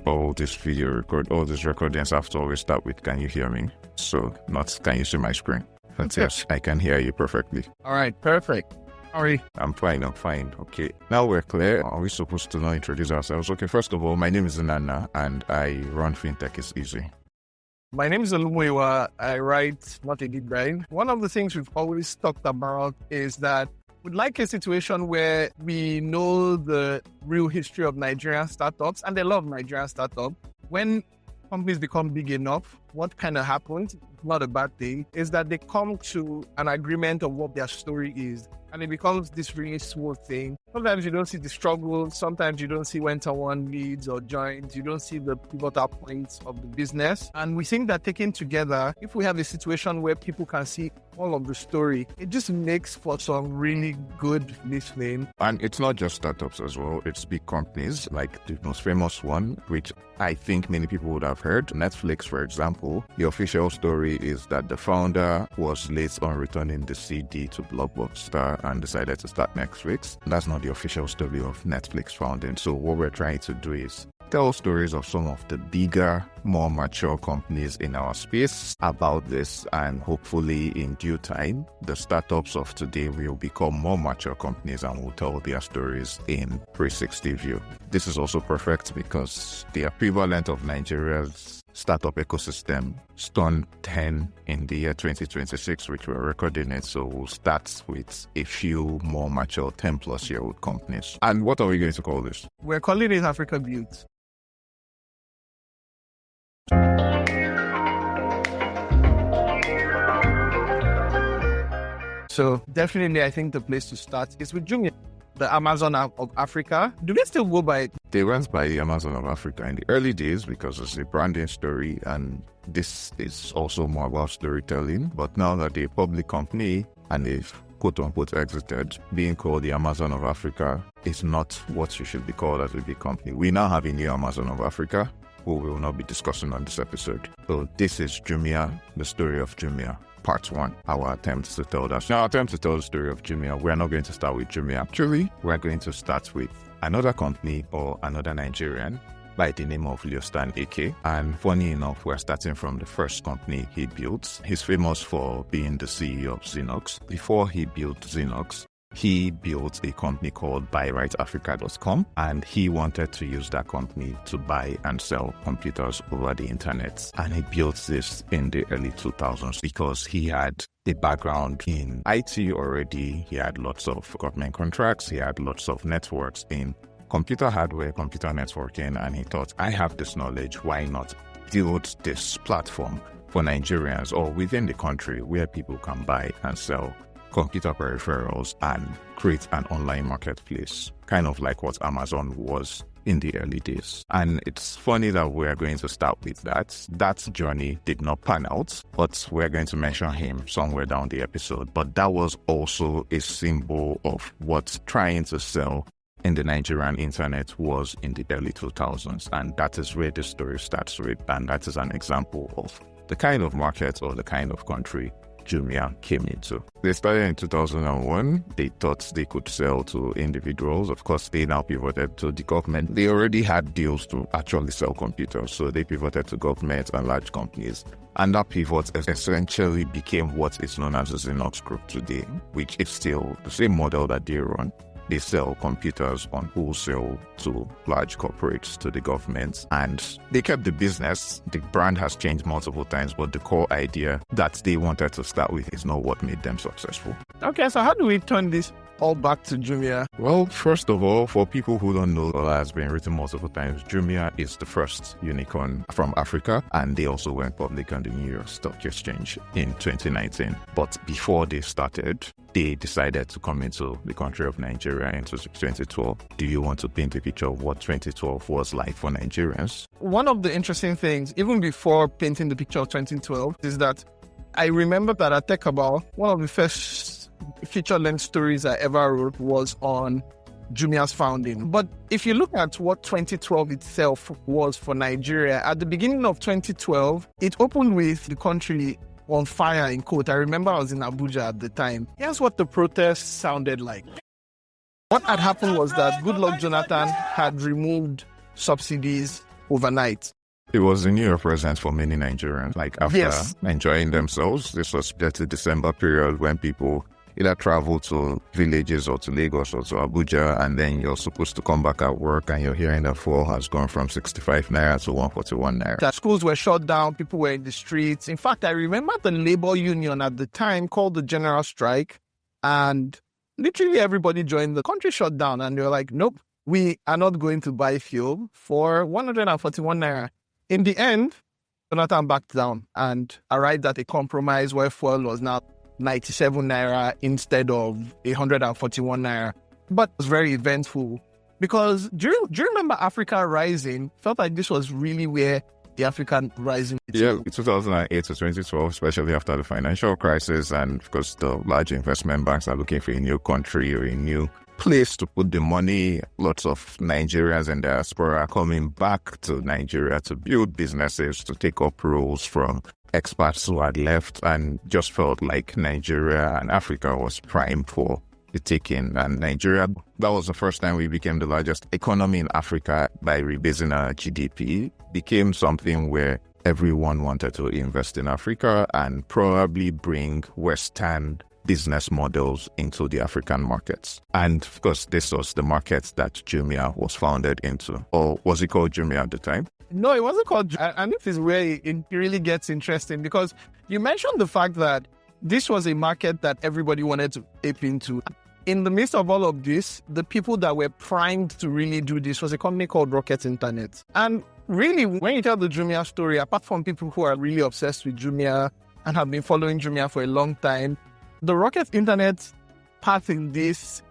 all this all these recordings have to always start with, can you hear me? So not, can you see my screen? But yes, I can hear you perfectly. All right, perfect. Sorry. I'm fine. Okay. Now we're clear. Are we supposed to now introduce ourselves? Okay, first of all, my name is Nana and I run FinTech is Easy. My name is Olumuyiwa. I write Not a Deep Brain. One of the things we've always talked about is that we'd like a situation where we know the real history of Nigerian startups, and they love Nigerian startups. When companies become big enough, what kind of happens, not a bad thing, is that they come to an agreement of what their story is. And it becomes this really smooth thing. Sometimes you don't see the struggle. Sometimes you don't see when someone leads or joins. You don't see the pivotal points of the business. And we think that taken together, if we have a situation where people can see all of the story, it just makes for some really good listening. And it's not just startups as well. It's big companies like the most famous one, which I think many people would have heard. Netflix, for example. The official story is that the founder was late on returning the CD to Blockbuster and decided to start Netflix. That's not the official story of Netflix founding. So what we're trying to do is tell stories of some of the bigger, more mature companies in our space about this, and hopefully in due time, the startups of today will become more mature companies and will tell their stories in 360 view. This is also perfect because the equivalent of Nigeria's startup ecosystem turned 10 in the year 2026, which we're recording it. So we'll start with a few more mature 10 plus year old companies. And what are we going to call this? We're calling it Africa Built. So definitely I think the place to start is with Jumia, the Amazon of Africa. Do they still go by it? They went by the Amazon of Africa in the early days because it's a branding story, and this is also more about storytelling. But now that they're a public company and they've quote-unquote exited, being called the Amazon of Africa is not what you should be called as a big company. We now have a new Amazon of Africa, who we will not be discussing on this episode. So this is Jumia, the story of Jumia. Part 1, our attempts to tell that. Now, our attempt to tell the story of Jumia, we're not going to start with Jumia. Actually, we're going to start with another company or another Nigerian by the name of Leostan Eke. And funny enough, we're starting from the first company he built. He's famous for being the CEO of Zinox. Before he built Zinox, he built a company called BuyRightAfrica.com, and he wanted to use that company to buy and sell computers over the internet. And he built this in the early 2000s because he had a background in IT already. He had lots of government contracts. He had lots of networks in computer hardware, computer networking, and he thought, I have this knowledge, why not build this platform for Nigerians or within the country where people can buy and sell computer peripherals and create an online marketplace, kind of like what Amazon was in the early days. And it's funny that we're going to start with that. That journey did not pan out, but we're going to mention him somewhere down the episode. But that was also a symbol of what trying to sell in the Nigerian internet was in the early 2000s. And that is where the story starts with. And that is an example of the kind of market or the kind of country Jumia came into. They started in 2001. They thought they could sell to individuals. Of course, they now pivoted to the government. They already had deals to actually sell computers, so they pivoted to government and large companies. And that pivot essentially became what is known as the Zinox Group today, which is still the same model that they run. They sell computers on wholesale to large corporates, to the government, and they kept the business. The brand has changed multiple times, but the core idea that they wanted to start with is not what made them successful. Okay, so how do we turn this all back to Jumia? Well, first of all, for people who don't know, or has been written multiple times, Jumia is the first unicorn from Africa, and they also went public on the New York Stock Exchange in 2019. But before they started, they decided to come into the country of Nigeria in 2012. Do you want to paint a picture of what 2012 was like for Nigerians? One of the interesting things, even before painting the picture of 2012, is that I remember that at TechAbout, one of the first feature-length stories I ever wrote was on Jumia's founding. But if you look at what 2012 itself was for Nigeria, at the beginning of 2012, it opened with the country on fire, in quote. I remember I was in Abuja at the time. Here's what the protests sounded like. What had happened was that Goodluck Jonathan had removed subsidies overnight. It was a New Year present for many Nigerians. Like after Yes. enjoying themselves, this was the December period when people either travel to villages or to Lagos or to Abuja, and then you're supposed to come back at work and you're hearing that fuel has gone from 65 naira to 141 naira. That schools were shut down, people were in the streets. In fact, I remember the labor union at the time called the general strike, and literally everybody joined. The country shut down, and they were like, nope, we are not going to buy fuel for 141 naira. In the end, Jonathan backed down and arrived at a compromise where fuel was now 97 naira instead of 141 naira. But it was very eventful because do you remember Africa Rising? Felt like this was really where the African Rising. Yeah, 2008 to 2012, especially after the financial crisis, and of course the large investment banks are looking for a new country or a new place to put the money. Lots of Nigerians and diaspora coming back to Nigeria to build businesses, to take up roles from expats who had left, and just felt like Nigeria and Africa was prime for the taking. And Nigeria, that was the first time we became the largest economy in Africa by rebasing our GDP, became something where everyone wanted to invest in Africa and probably bring Western business models into the African markets. And of course, this was the market that Jumia was founded into. Or was it called Jumia at the time? No, it wasn't called. And this is where it really gets interesting because you mentioned the fact that this was a market that everybody wanted to ape into. In the midst of all of this, the people that were primed to really do this was a company called Rocket Internet. And really, when you tell the Jumia story, apart from people who are really obsessed with Jumia and have been following Jumia for a long time, the Rocket Internet path in this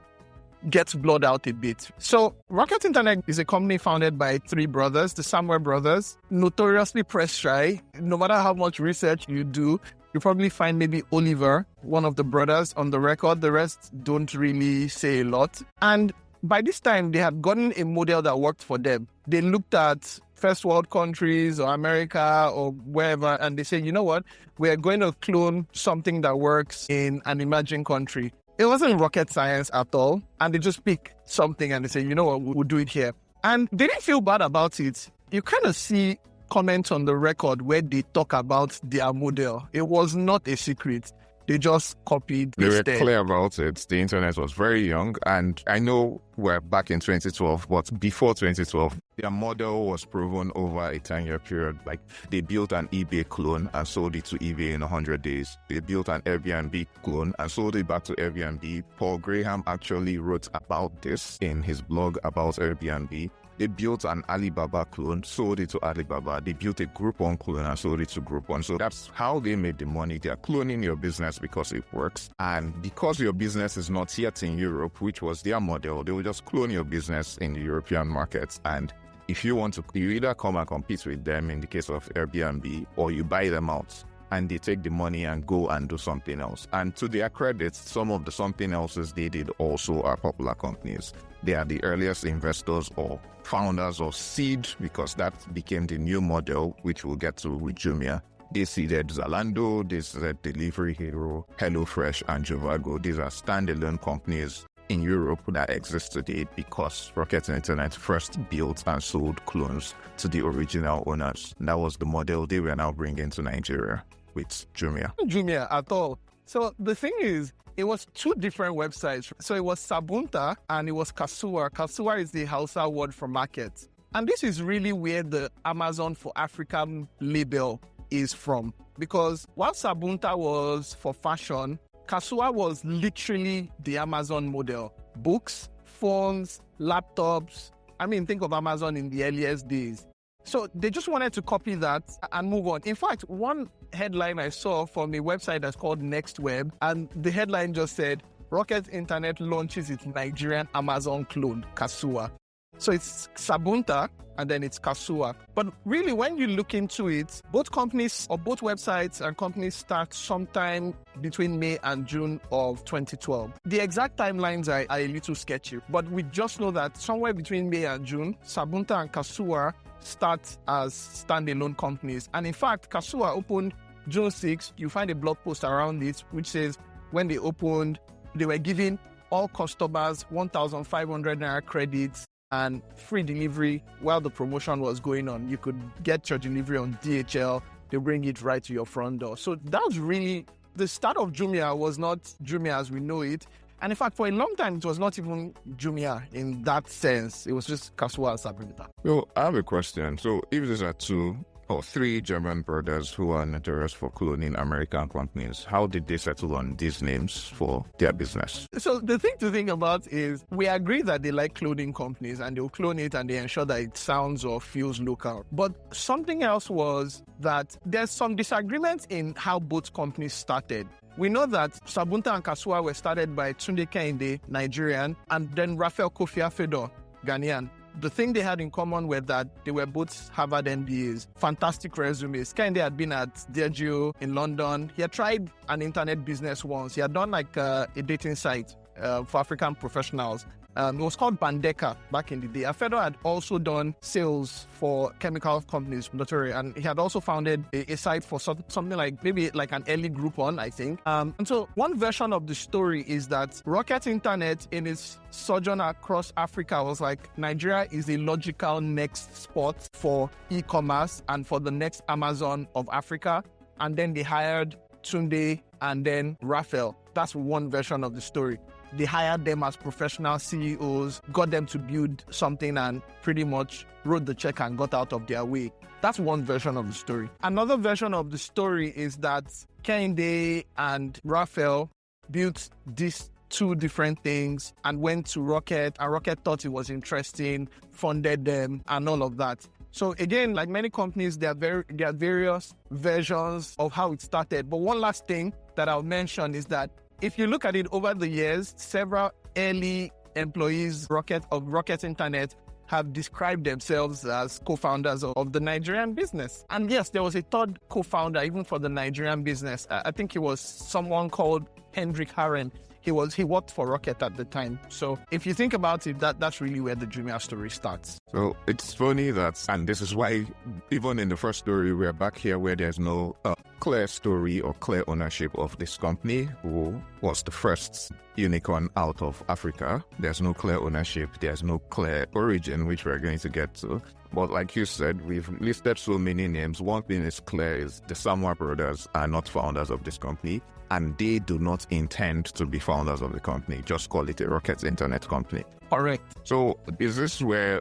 gets blurred out a bit. So Rocket Internet is a company founded by three brothers, the Samuel brothers, notoriously press shy. No matter how much research you do, you probably find maybe Oliver, one of the brothers, on the record. The rest don't really say a lot. And by this time, they had gotten a model that worked for them. They looked at first world countries or America or wherever, and they said, you know what, we're going to clone something that works in an emerging country. It wasn't rocket science at all. And they just pick something and they say, you know what, we'll do it here. And they didn't feel bad about it. You kind of see comments on the record where they talk about their model. It was not a secret. They just copied. They were clear about it. The internet was very young. And I know we're back in 2012, but before 2012, their model was proven over a 10-year period. Like they built an eBay clone and sold it to eBay in 100 days. They built an Airbnb clone and sold it back to Airbnb. Paul Graham actually wrote about this in his blog about Airbnb. They built an Alibaba clone, sold it to Alibaba. They built a Groupon clone and sold it to Groupon. So that's how they made the money. They're cloning your business because it works. And because your business is not yet in Europe, which was their model, they will just clone your business in the European markets. And if you want to, you either come and compete with them in the case of Airbnb, or you buy them out and they take the money and go and do something else. And to their credit, some of the something else's they did also are popular companies. They are the earliest investors or founders of seed, because that became the new model, which we'll get to with Jumia. They seeded Zalando, they seeded Delivery Hero, HelloFresh, and Jovago. These are standalone companies in Europe that exist today because Rocket Internet first built and sold clones to the original owners. And that was the model they were now bringing to Nigeria with Jumia. Jumia at all. So the thing is, it was two different websites. So it was Sabunta and it was Kasuwa. Kasuwa is the Hausa word for market. And this is really where the Amazon for African label is from. Because while Sabunta was for fashion, Kasuwa was literally the Amazon model. Books, phones, laptops. I mean, think of Amazon in the earliest days. So they just wanted to copy that and move on. In fact, one headline I saw from a website that's called NextWeb, and the headline just said, Rocket Internet launches its Nigerian Amazon clone, Kasuwa. So it's Sabunta and then it's Kasuwa. But really, when you look into it, both companies or both websites and companies start sometime between May and June of 2012. The exact timelines are a little sketchy, but we just know that somewhere between May and June, Sabunta and Kasuwa start as standalone companies. And in fact, Kasuwa opened June 6. You find a blog post around it, which says when they opened, they were giving all customers 1,500 Naira credits and free delivery while the promotion was going on. You could get your delivery on DHL. They bring it right to your front door. So that was really the start of Jumia. Was not Jumia as we know it. And in fact, for a long time, it was not even Jumia in that sense. It was just Kasuwa and Sabunta. Well, I have a question. So if these are 2 or 3 German brothers who are notorious for cloning American companies, how did they settle on these names for their business? So the thing to think about is we agree that they like cloning companies and they'll clone it and they ensure that it sounds or feels local. But something else was that there's some disagreement in how both companies started. We know that Sabunta and Kasuwa were started by Tunde Kehinde, Nigerian, and then Raphael Kofi Afedor, Ghanaian. The thing they had in common were that they were both Harvard MBAs, fantastic resumes. Kehinde had been at Diageo in London. He had tried an internet business once. He had done like a dating site for African professionals. It was called Bandeka back in the day. Afedor had also done sales for chemical companies, Notori, and he had also founded a site for something like maybe like an early Groupon, I think. And so one version of the story is that Rocket Internet in its sojourn across Africa was like, Nigeria is a logical next spot for e-commerce and for the next Amazon of Africa. And then they hired Tunde and then Raphael. That's one version of the story. They hired them as professional CEOs, got them to build something and pretty much wrote the check and got out of their way. That's one version of the story. Another version of the story is that Kehinde and Raphael built these 2 different things and went to Rocket, and Rocket thought it was interesting, funded them, and all of that. So again, like many companies, there are various versions of how it started. But one last thing that I'll mention is that if you look at it over the years, several early employees of Rocket Internet have described themselves as co-founders of the Nigerian business. And yes, there was a third co-founder even for the Nigerian business. I think it was someone called Hendrik Haren. He worked for Rocket at the time. So if you think about it, that's really where the Jumia story starts. So it's funny that, and this is why even in the first story, we're back here where there's no clear story or clear ownership of this company who was the first unicorn out of Africa. There's no clear ownership. There's no clear origin, which we're going to get to. But like you said, we've listed so many names. One thing is clear is the Samwa brothers are not founders of this company, and they do not intend to be founders of the company. Just call it a Rocket Internet company. Correct. So is this where,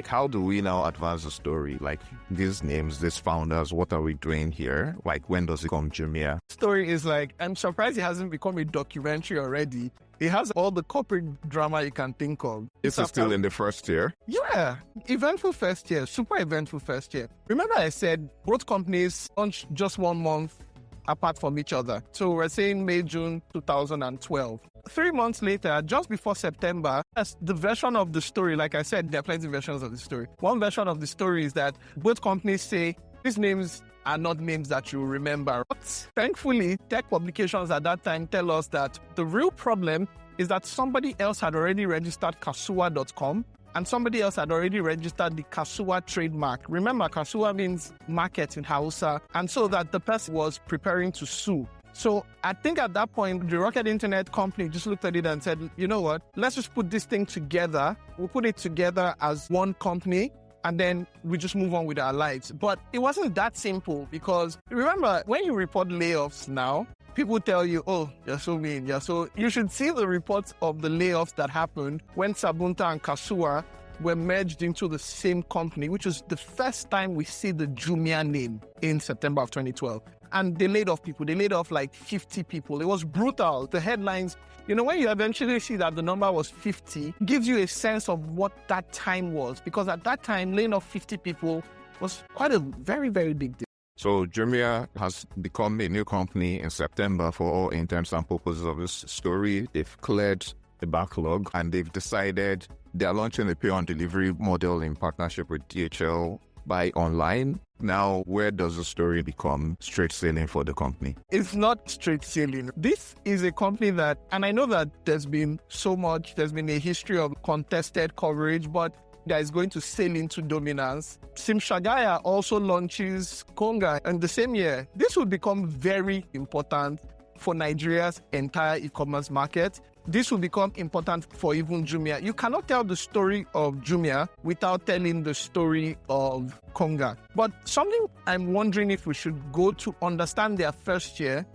how do we now advance the story? Like these names, these founders, what are we doing here? Like when does it come Jumia? Story is like, I'm surprised it hasn't become a documentary already. It has all the corporate drama you can think of. This is still in the first year? Yeah. Eventful first year. Super eventful first year. Remember I said both companies launched just 1 month apart from each other. So we're saying May, June 2012. 3 months later, just before September, as the version of the story, like I said, there are plenty of versions of the story. One version of the story is that both companies say these names are not names that you remember. But thankfully, tech publications at that time tell us that the real problem is that somebody else had already registered Kasuwa.com and somebody else had already registered the Kasuwa trademark. Remember, Kasuwa means market in Hausa, and so that the person was preparing to sue. So I think at that point, the Rocket Internet company just looked at it and said, you know what, let's just put this thing together. We'll put it together as one company, and then we just move on with our lives. But it wasn't that simple, because remember, when you report layoffs now, people tell you, oh, you're so mean. You should see the reports of the layoffs that happened when Sabunta and Kasuwa were merged into the same company, which was the first time we see the Jumia name in September of 2012. And they laid off people. They laid off like 50 people. It was brutal. The headlines, when you eventually see that the number was 50, gives you a sense of what that time was. Because at that time, laying off 50 people was quite a very, very big deal. So Jumia has become a new company in September for all intents and purposes of this story. They've cleared the backlog and they've decided they're launching a pay-on-delivery model in partnership with DHL by online. Now, where does the story become straight sailing for the company? It's not straight sailing. This is a company that, and I know that there's been a history of contested coverage, but that is going to sail into dominance. Sim Shagaya also launches Konga in the same year. This will become very important for Nigeria's entire e-commerce market. this will become important for even Jumia. You cannot tell the story of Jumia without telling the story of Konga. But something I'm wondering if we should go to understand their first year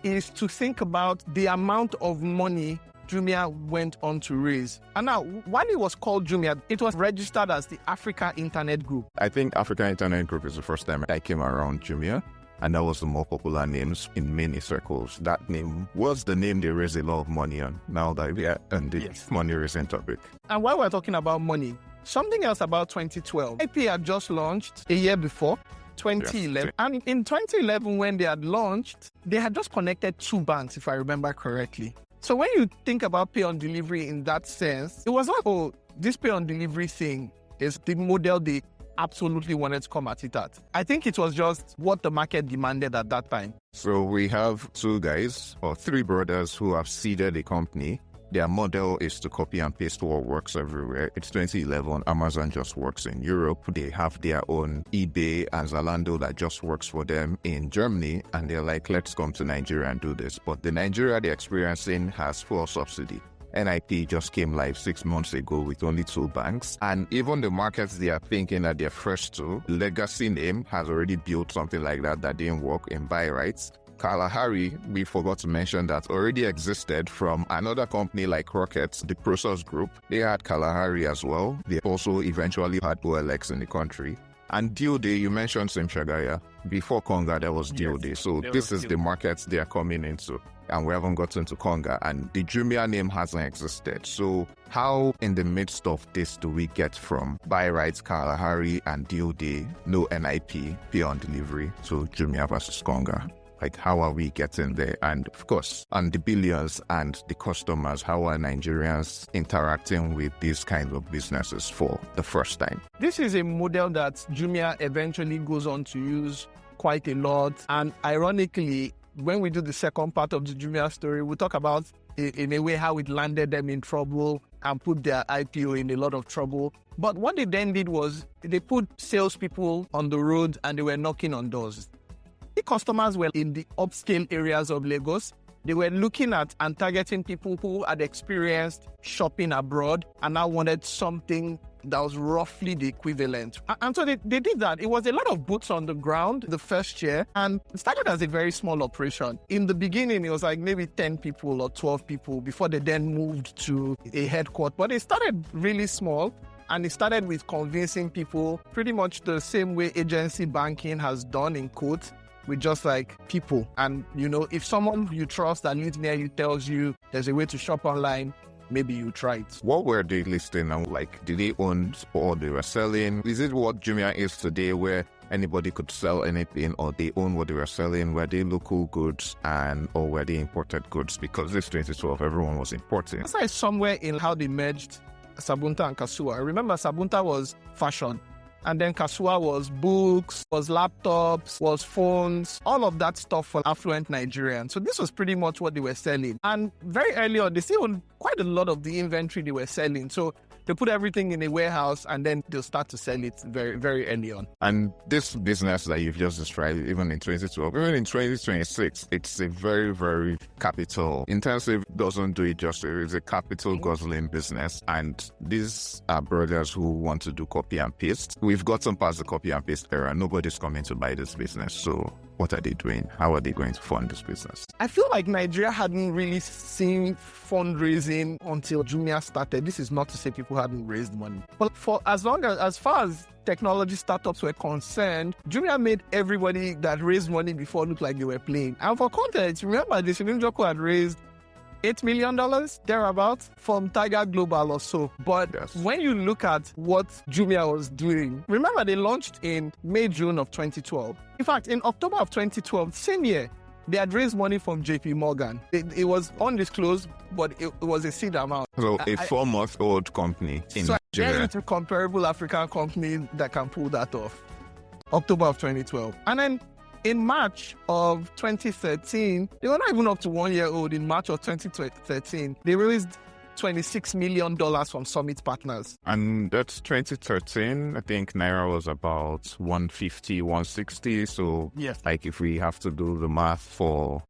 is to think about the amount of money Jumia went on to raise. And now, while it was called Jumia, it was registered as the Africa Internet Group. I think Africa Internet Group is the first time I came around Jumia, and that was the more popular names in many circles. That name was the name they raised a lot of money on, now that we are on the money raising topic. And while we're talking about money, something else about 2012. IP had just launched a year before, 2011. Yes. And in 2011, when they had launched, they had just connected 2 banks, if I remember correctly. So when you think about pay on delivery in that sense, it was like, oh, this pay on delivery thing is the model they absolutely wanted to come at it at. I think it was just what the market demanded at that time. So we have 2 guys or 3 brothers who have seeded a company. Their model is to copy and paste what works everywhere. It's 2011. Amazon just works in Europe. They have their own eBay and Zalando that just works for them in Germany. And they're like, let's come to Nigeria and do this. But the Nigeria they're experiencing has full subsidy. NIP just came live 6 months ago with only 2 banks. And even the markets they are thinking that their first 2, legacy name has already built something like that didn't work in buy rights. Kalahari, we forgot to mention that already existed from another company like Rockets, the Process Group. They had Kalahari as well. They also eventually had OLX in the country. And Dealday, you mentioned Simshagaya. Before Konga, there was Dealday. So this is the markets they are coming into. And we haven't gotten to Konga. And the Jumia name hasn't existed. So how in the midst of this do we get from buy rights, Kalahari, and Dealday, no NIP, pay on delivery, to Jumia versus Konga? Like, how are we getting there? And of course, on the billions and the customers, how are Nigerians interacting with these kinds of businesses for the first time? This is a model that Jumia eventually goes on to use quite a lot. And ironically, when we do the second part of the Jumia story, we'll talk about, in a way, how it landed them in trouble and put their IPO in a lot of trouble. But what they then did was they put salespeople on the road and they were knocking on doors. The customers were in the upscale areas of Lagos. They were looking at and targeting people who had experienced shopping abroad and now wanted something that was roughly the equivalent. And so they did that. It was a lot of boots on the ground the first year, and it started as a very small operation. In the beginning, it was like maybe 10 people or 12 people before they then moved to a headquarters. But it started really small. And it started with convincing people pretty much the same way agency banking has done, in quotes, with just like people. And, you know, if someone you trust that lives near you tells you there's a way to shop online, maybe you try it. What were they listing now? Like, did they own or they were selling? Is it what Jumia is today, where anybody could sell anything, or they own what they were selling? Were they local goods or were they imported goods? Because this 2012, everyone was importing. That's like somewhere in how they merged Sabunta and Kasuwa. I remember Sabunta was fashion. And then Kasuwa was books, was laptops, was phones, all of that stuff for affluent Nigerians. So this was pretty much what they were selling. And very early on, they still owned quite a lot of the inventory they were selling. So they put everything in a warehouse and then they'll start to sell it very, very early on. And this business that you've just described, even in 2012, even in 2026, it's a very, very capital intensive, doesn't do it justice. It's a capital guzzling business. And these are brothers who want to do copy and paste. We've gotten past the copy and paste era. Nobody's coming to buy this business. So what are they doing? How are they going to fund this business? I feel like Nigeria hadn't really seen fundraising until Jumia started. This is not to say people hadn't raised money. But for as far as technology startups were concerned, Jumia made everybody that raised money before look like they were playing. And for context, remember, the Njoku had raised $8 million, thereabouts, from Tiger Global or so. But when you look at what Jumia was doing, remember they launched in May, June of 2012. In fact, in October of 2012, same year, they had raised money from JP Morgan. It was undisclosed, but it was a seed amount. So a 4-month-old company in Nigeria. It's a comparable African company that can pull that off. October of 2012. And then in March of 2013, they were not even up to 1 year old. In March of 2013, they raised $26 million from Summit Partners. And that's 2013. I think Naira was about 150, 160. So yes, like if we have to do the math for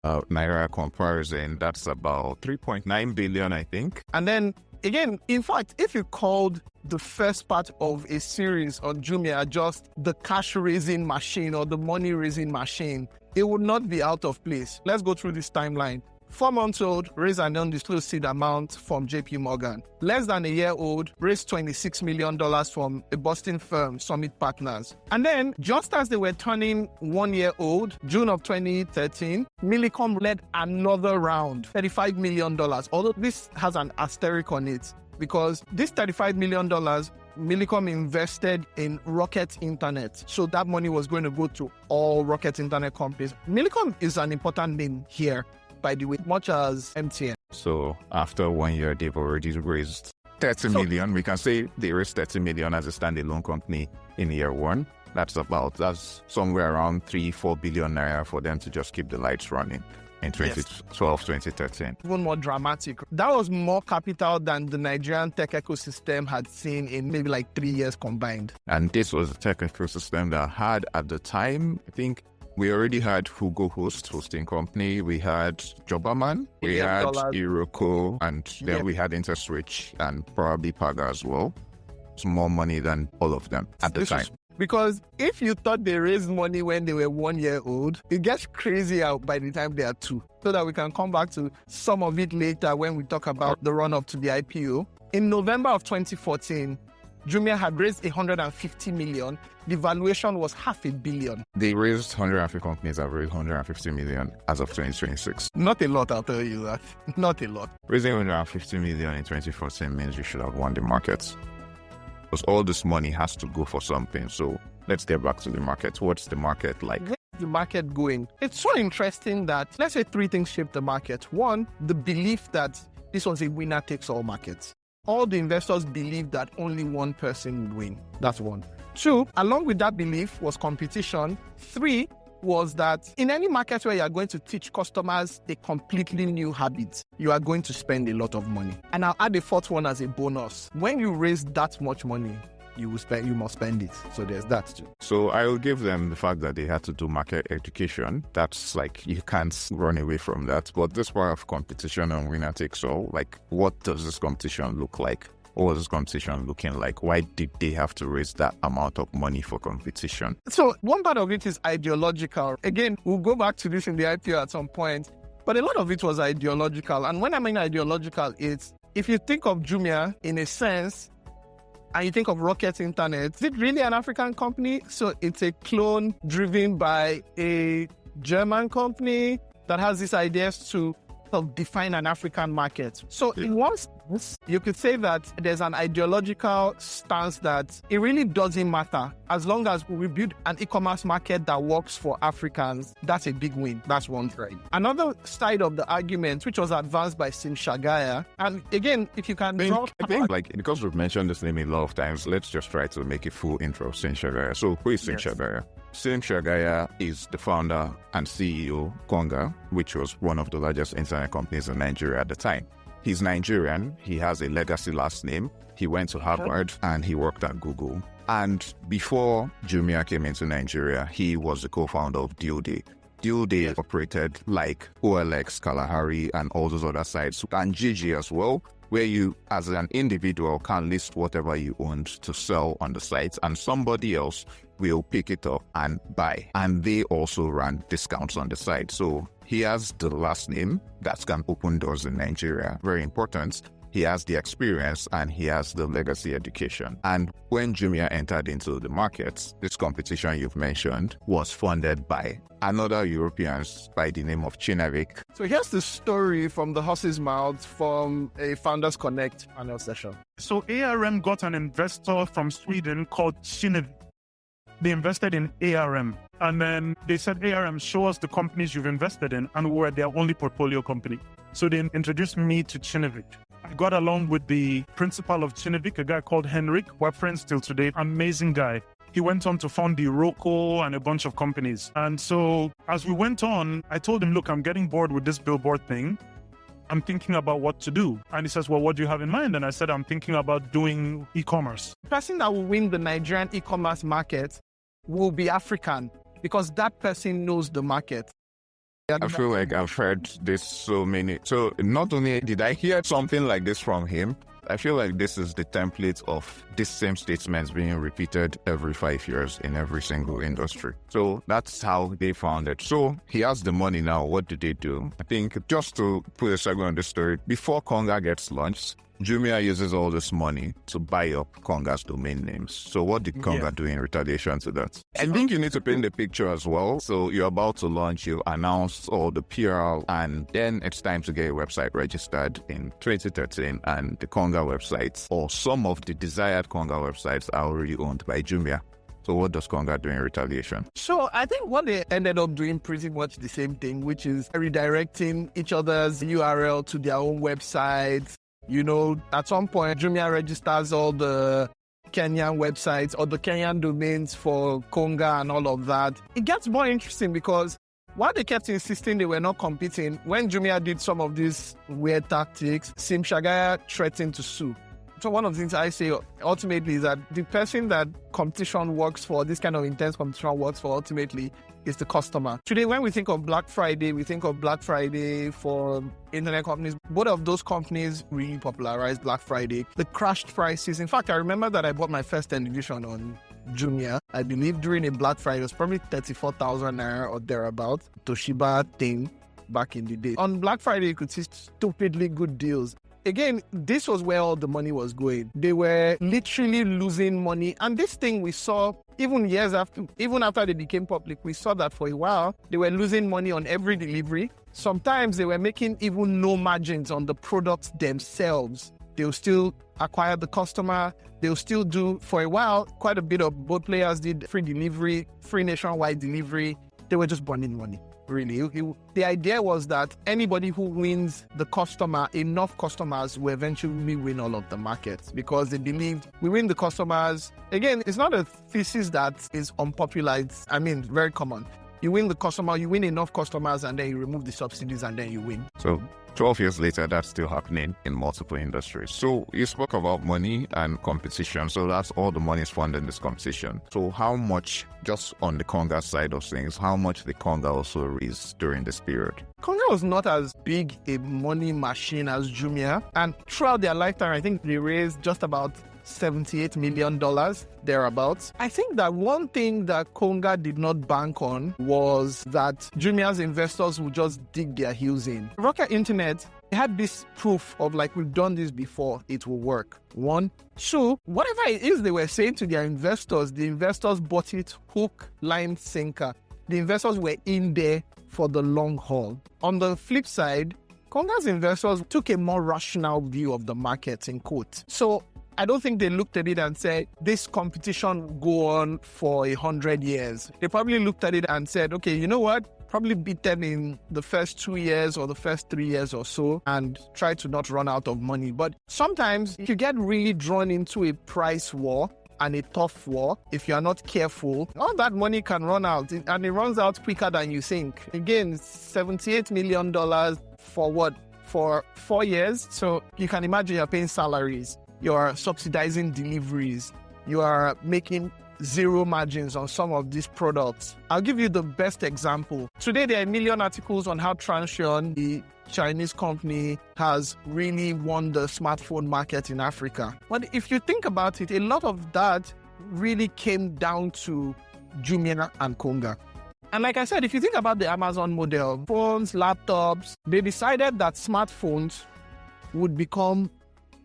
Naira comparison, that's about 3.9 billion, I think. And then again, in fact, if you called the first part of a series on Jumia just the cash raising machine or the money raising machine, it would not be out of place. Let's go through this timeline. 4 months old, raised an undisclosed seed amount from JP Morgan. Less than a year old, raised $26 million from a Boston firm, Summit Partners. And then, just as they were turning 1 year old, June of 2013, Millicom led another round, $35 million. Although this has an asterisk on it, because this $35 million, Millicom invested in Rocket Internet. So that money was going to go to all Rocket Internet companies. Millicom is an important name here, by the way, much as MTN. So after 1 year, they've already raised 30 million. We can say they raised 30 million as a standalone company in year one. That's somewhere around 3-4 billion naira for them to just keep the lights running in 2012, 2013. Even more dramatic. That was more capital than the Nigerian tech ecosystem had seen in maybe like 3 years combined. And this was a tech ecosystem that had at the time, I think, we already had Hugo hosting company. We had Jobberman. We had Iroko. And then we had InterSwitch and probably Paga as well. It's more money than all of them at the time. Because if you thought they raised money when they were 1 year old, it gets crazy out by the time they are 2. So that we can come back to some of it later when we talk about the run-up to the IPO. In November of 2014, Jumia had raised 150 million. The valuation was $500 million. They raised 150 companies have raised 150 million as of 2026. Not a lot, I'll tell you that. Not a lot. Raising 150 million in 2014 means you should have won the market. Because all this money has to go for something. So let's get back to the market. What's the market like? Where's the market going? It's so interesting that, let's say 3 things shaped the market. 1, the belief that this was a winner-takes-all market. All the investors believed that only one person would win. That's 1. 2, along with that belief was competition. 3 was that in any market where you are going to teach customers a completely new habit, you are going to spend a lot of money. And I'll add a 4th one as a bonus. When you raise that much money, you must spend it. So there's that too. So I will give them the fact that they had to do market education. That's like, you can't run away from that. But this part of competition and winner takes all, like, what does this competition look like? What was this competition looking like? Why did they have to raise that amount of money for competition? So one part of it is ideological. Again, we'll go back to this in the IPO at some point. But a lot of it was ideological. And when I mean ideological, it's, if you think of Jumia in a sense, and you think of Rocket Internet, is it really an African company? So it's a clone driven by a German company that has these ideas to define an African market. So in one sense, you could say that there's an ideological stance that it really doesn't matter. As long as we build an e-commerce market that works for Africans, that's a big win. That's one thing. Another side of the argument, which was advanced by Sim Shagaya, and again, if you can I think, like, because we've mentioned this name a lot of times, let's just try to make a full intro of Sim Shagaya. So who is Sim Shagaya? Sim Shagaya is the founder and CEO Konga, which was one of the largest internet companies in Nigeria at the time. He's Nigerian. He has a legacy last name. He went to Harvard and he worked at Google. And before Jumia came into Nigeria, he was the co-founder of DealDay. DealDay operated like OLX, Kalahari, and all those other sites, and Gigi as well, where you, as an individual, can list whatever you owned to sell on the site, and somebody else will pick it up and buy. And they also ran discounts on the site. So he has the last name that can open doors in Nigeria. Very important. He has the experience and he has the legacy education. And when Jumia entered into the market, this competition you've mentioned was funded by another European by the name of Kinnevik. So here's the story from the horse's mouth from a Founders Connect annual session. So ARM got an investor from Sweden called Kinnevik. They invested in ARM. And then they said, ARM, show us the companies you've invested in. And we were their only portfolio company. So they introduced me to Kinnevik. I got along with the principal of Kinnevik, a guy called Henrik. We're friends till today. Amazing guy. He went on to found the Iroko and a bunch of companies. And so as we went on, I told him, look, I'm getting bored with this billboard thing. I'm thinking about what to do. And he says, well, what do you have in mind? And I said, I'm thinking about doing e-commerce. The person that will win the Nigerian e-commerce market will be African because that person knows the market. I feel like I've heard this so many. So not only did I hear something like this from him, I feel like this is the template of this same statements being repeated every 5 years in every single industry. So that's how they found it. So he has the money now. What did they do? I think just to put a second on the story, before Konga gets launched, Jumia uses all this money to buy up Konga's domain names. So what did Konga do in retaliation to that? I think you need to paint the picture as well. So you're about to launch, you announce all the PR, and then it's time to get a website registered in 2013. And the Konga websites, or some of the desired Konga websites, are already owned by Jumia. So what does Konga do in retaliation? So I think what they ended up doing pretty much the same thing, which is redirecting each other's URL to their own websites. You know, at some point, Jumia registers all the Kenyan websites or the Kenyan domains for Konga and all of that. It gets more interesting because while they kept insisting they were not competing, when Jumia did some of these weird tactics, Sim Shagaya threatened to sue. So one of the things I say ultimately is that the person that competition works for, this kind of intense competition works for ultimately, is the customer. Today, when we think of Black Friday, we think of Black Friday for internet companies. Both of those companies really popularized Black Friday. The crashed prices. In fact, I remember that I bought my first television on Jumia. I believe during a Black Friday, it was probably 34,000 naira or thereabout. Toshiba thing back in the day. On Black Friday, you could see stupidly good deals. Again, this was where all the money was going. They were literally losing money. And this thing we saw even years after, even after they became public, we saw that for a while, they were losing money on every delivery. Sometimes they were making even no margins on the products themselves. They'll still acquire the customer. They'll still do, for a while, quite a bit of, both players did free delivery, free nationwide delivery. They were just burning money. Really. The idea was that anybody who wins the customer, enough customers will eventually win all of the markets because they believed we win the customers. Again, it's not a thesis that is unpopular. It's, very common. You win the customer, you win enough customers, and then you remove the subsidies, and then you win. So 12 years later, that's still happening in multiple industries. So you spoke about money and competition. So that's all the money is funding this competition. So how much, just on the Konga side of things, how much did Konga also raise during this period? Konga was not as big a money machine as Jumia. And throughout their lifetime, I think they raised just about $78 million, thereabouts. I think that one thing that Konga did not bank on was that Jumia's investors would just dig their heels in. Rocket Internet had this proof of we've done this before, it will work. 1. 2, whatever it is they were saying to their investors, the investors bought it hook, line, sinker. The investors were in there for the long haul. On the flip side, Konga's investors took a more rational view of the market, in quotes. So I don't think they looked at it and said, this competition will go on for 100 years. They probably looked at it and said, okay, you know what? Probably beat them in the first 2 years or the first 3 years or so and try to not run out of money. But sometimes you get really drawn into a price war and a tough war. If you are not careful, all that money can run out, and it runs out quicker than you think. Again, $78 million for what? For 4 years. So you can imagine you're paying salaries. You're subsidizing deliveries. You are making zero margins on some of these products. I'll give you the best example. Today, there are a million articles on how Transsion, the Chinese company, has really won the smartphone market in Africa. But if you think about it, a lot of that really came down to Jumia and Konga. And like I said, if you think about the Amazon model, phones, laptops, they decided that smartphones would become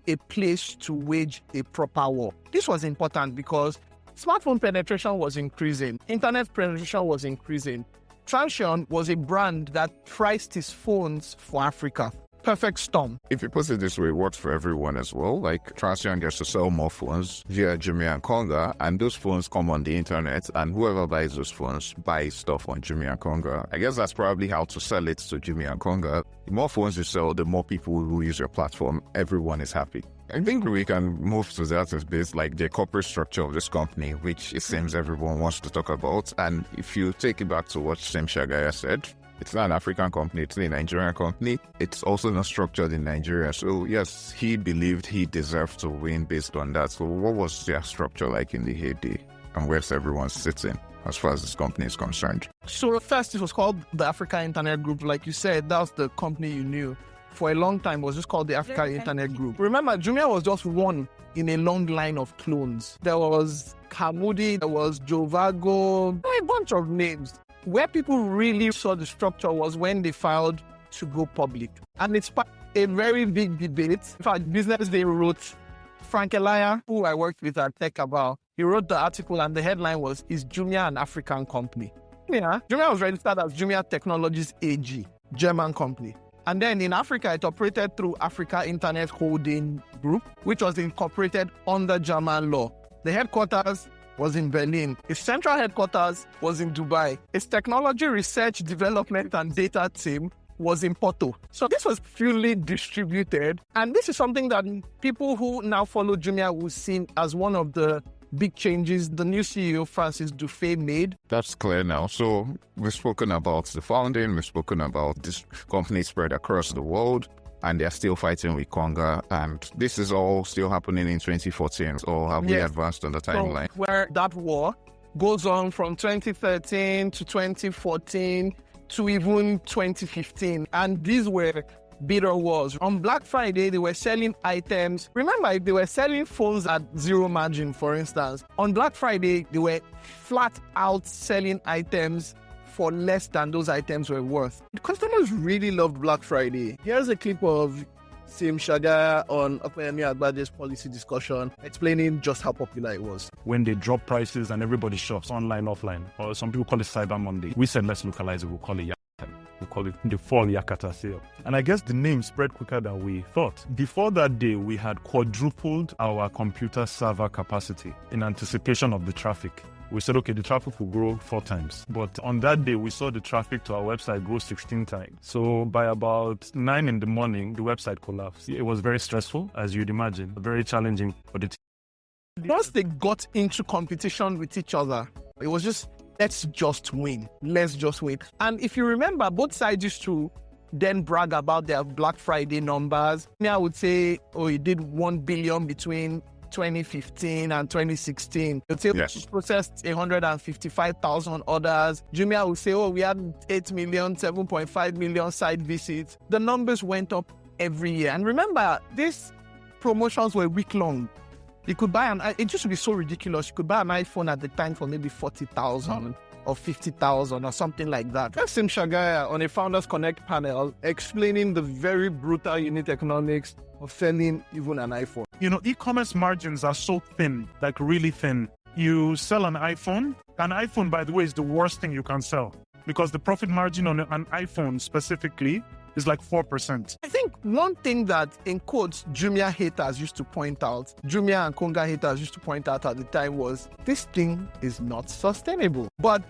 a place to wage a proper war. This was important because smartphone penetration was increasing. Internet penetration was increasing. Transsion was a brand that priced its phones for Africa. Perfect storm. If you put it this way, it works for everyone as well. Like Transsion gets to sell more phones via Jumia and Konga, and those phones come on the internet, and whoever buys those phones buys stuff on Jumia and Konga. I guess that's probably how to sell it to Jumia and Konga. The more phones you sell, the more people who use your platform. Everyone is happy. I think we can move to that as base, like the corporate structure of this company, which it seems everyone wants to talk about. And if you take it back to what Sim Shagaya said, it's not an African company, it's a Nigerian company. It's also not structured in Nigeria. So yes, he believed he deserved to win based on that. So what was their structure like in the heyday? And where's everyone sitting? as far as this company is concerned. So first, it was called the Africa Internet Group. Like you said, that was the company you knew. For a long time, it was just called the Africa Internet Group. Remember, Jumia was just one in a long line of clones. There was Kamudi, there was Jovago, a bunch of names. Where people really saw the structure was when they filed to go public. And it's a very big debate. In fact, Business Day wrote, Frank Elia, who I worked with at Tech About, he wrote the article and the headline was, "Is Jumia an African company?" Yeah, Jumia was registered as Jumia Technologies AG, German company. And then in Africa, it operated through Africa Internet Holding Group, which was incorporated under German law. The headquarters was in Berlin. Its central headquarters was in Dubai. Its technology research, development, and data team was in Porto. So this was fully distributed. And this is something that people who now follow Jumia will see as one of the big changes the new CEO, Francis Dufay, made. That's clear now. So we've spoken about the founding, we've spoken about this company spread across the world, and they're still fighting with Konga. And this is all still happening in 2014. So have we advanced on the timeline? So where that war goes on from 2013 to 2014 to even 2015. And these were bitter wars. On Black Friday, they were selling items. Remember, if they were selling phones at zero margin, for instance, on Black Friday, they were flat out selling items for less than those items were worth. The customers really loved Black Friday. Here's a clip of Sim Shagaya on Opeyemi Agbade's policy discussion explaining just how popular it was. When they drop prices and everybody shops online, offline, or some people call it Cyber Monday, we said let's localize it, we'll call it Yakata. We call it the fall Yakata sale. And I guess the name spread quicker than we thought. Before that day, we had quadrupled our computer server capacity in anticipation of the traffic. We said, okay, the traffic will grow 4 times. But on that day, we saw the traffic to our website grow 16 times. So by about 9 in the morning, the website collapsed. It was very stressful, as you'd imagine, very challenging for the team. Once they got into competition with each other, it was just, let's just win. Let's just win. And if you remember, both sides used to then brag about their Black Friday numbers. I would say, oh, it did 1 billion between 2015 and 2016. You'd say, yes, processed 155,000 orders. Jumia would say, oh, we had 8 million, 7.5 million site visits. The numbers went up every year. And remember, these promotions were week-long. You could buy it used to be so ridiculous. You could buy an iPhone at the time for maybe 40,000 or 50,000 or something like that. That's Sim Shagaya on a Founders Connect panel explaining the very brutal unit economics of selling even an iPhone. You know, e-commerce margins are so thin, like really thin. You sell an iPhone. An iPhone, by the way, is the worst thing you can sell because the profit margin on an iPhone specifically is like 4%. I think one thing that, in quotes, Jumia haters used to point out, Jumia and Konga haters used to point out at the time was, this thing is not sustainable. But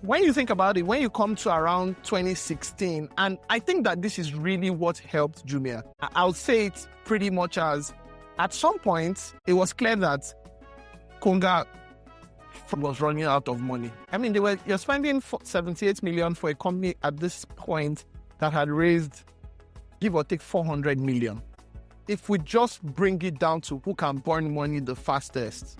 when you think about it, when you come to around 2016, and I think that this is really what helped Jumia. I'll say it pretty much as, at some point, it was clear that Konga was running out of money. I mean, you're spending 78 million for a company at this point that had raised, give or take, 400 million. If we just bring it down to who can burn money the fastest,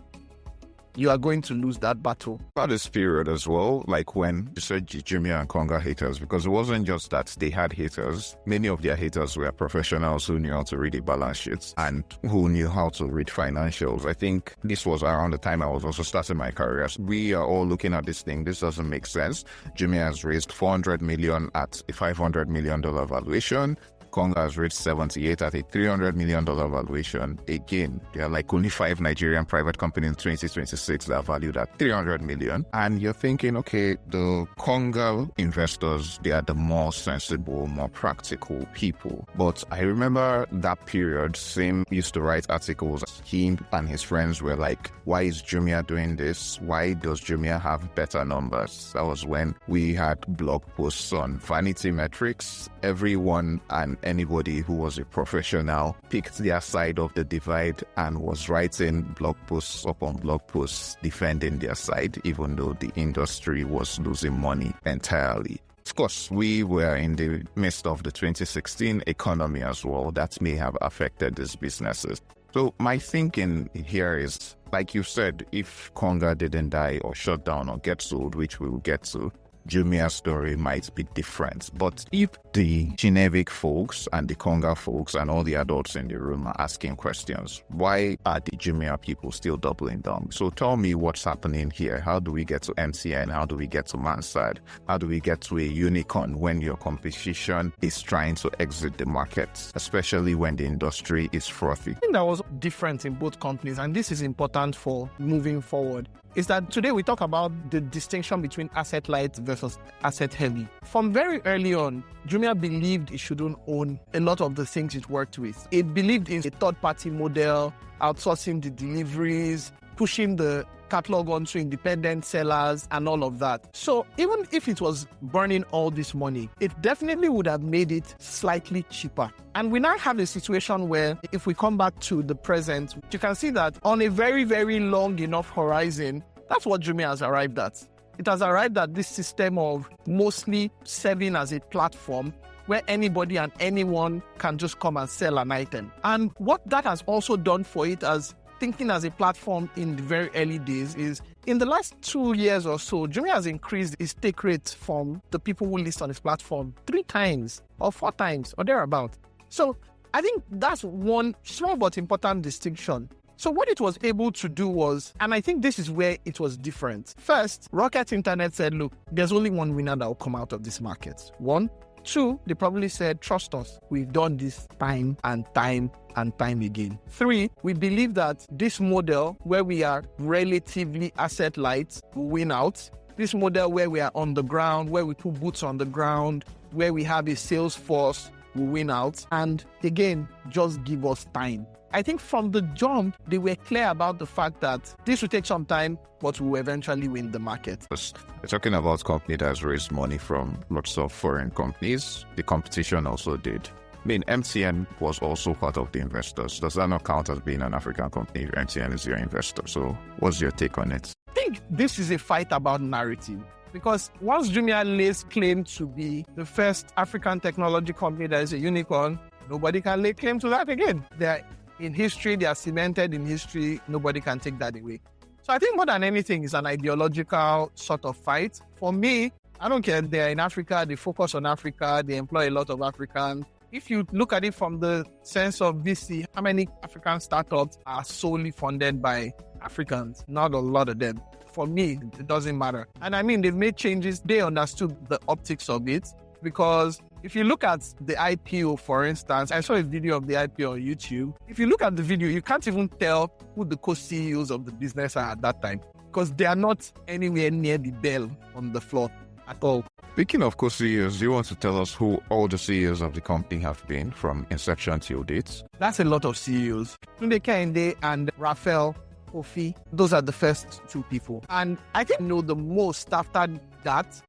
you are going to lose that battle. About this period as well, like when you said Jumia and Konga haters, because it wasn't just that they had haters. Many of their haters were professionals who knew how to read the balance sheets and who knew how to read financials. I think this was around the time I was also starting my career. We are all looking at this thing. This doesn't make sense. Jumia has raised 400 million at a $500 million valuation. Konga has raised 78 at a $300 million valuation. Again, there are like only 5 Nigerian private companies in 2026 that are valued at 300 million. And you're thinking, okay, the Konga investors, they are the more sensible, more practical people. But I remember that period, Sim used to write articles. He and his friends were like, why is Jumia doing this? Why does Jumia have better numbers? That was when we had blog posts on vanity metrics. Everyone and anybody who was a professional picked their side of the divide and was writing blog posts upon blog posts defending their side, even though the industry was losing money entirely. Of course, we were in the midst of the 2016 economy as well. That may have affected these businesses. So my thinking here is, like you said, if Konga didn't die or shut down or get sold, which we will get to, Jumia's story might be different. But if the Chinevik folks and the Konga folks and all the adults in the room are asking questions, why are the Jumia people still doubling down? So tell me what's happening here. How do we get to MTN? How do we get to Mansard? How do we get to a unicorn when your competition is trying to exit the market, especially when the industry is frothy? I think that was different in both companies, and this is important for moving forward, is that today we talk about the distinction between asset light versus asset heavy. From very early on, Jumia believed it shouldn't own a lot of the things it worked with. It believed in a third-party model, outsourcing the deliveries, pushing the catalog onto independent sellers and all of that. So even if it was burning all this money, it definitely would have made it slightly cheaper. And we now have a situation where if we come back to the present, you can see that on a very, very long enough horizon, that's what Jumia has arrived at. It has arrived at this system of mostly serving as a platform where anybody and anyone can just come and sell an item. And what that has also done for it as thinking as a platform in the very early days is in the last 2 years or so, Jumia has increased its take rate from the people who list on its platform 3 times or 4 times or thereabout. So I think that's one small but important distinction. So what it was able to do was, and I think this is where it was different. First, Rocket Internet said, look, there's only one winner that will come out of this market. 1. 2, they probably said, trust us. We've done this time and time and time again. 3, we believe that this model where we are relatively asset light will win out. This model where we are on the ground, where we put boots on the ground, where we have a sales force will win out. And again, just give us time. I think from the jump, they were clear about the fact that this will take some time, but we will eventually win the market. We're talking about a company that has raised money from lots of foreign companies. The competition also did. I mean, MTN was also part of the investors. Does that not count as being an African company? MTN is your investor. So what's your take on it? I think this is a fight about narrative. Because once Jumia lays claim to be the first African technology company that is a unicorn, nobody can lay claim to that again. They're in history, they are cemented in history. Nobody can take that away. So I think more than anything, it's an ideological sort of fight. For me, I don't care. They're in Africa. They focus on Africa. They employ a lot of Africans. If you look at it from the sense of VC, how many African startups are solely funded by Africans? Not a lot of them. For me, it doesn't matter. And I mean, they've made changes. They understood the optics of it. Because if you look at the IPO, for instance, I saw a video of the IPO on YouTube. If you look at the video, you can't even tell who the co-CEOs of the business are at that time because they are not anywhere near the bell on the floor at all. Speaking of co-CEOs, do you want to tell us who all the CEOs of the company have been from inception till date? That's a lot of CEOs. Tunde Kehinde and Raphael Kofi, those are the first 2 people. And I think the most after that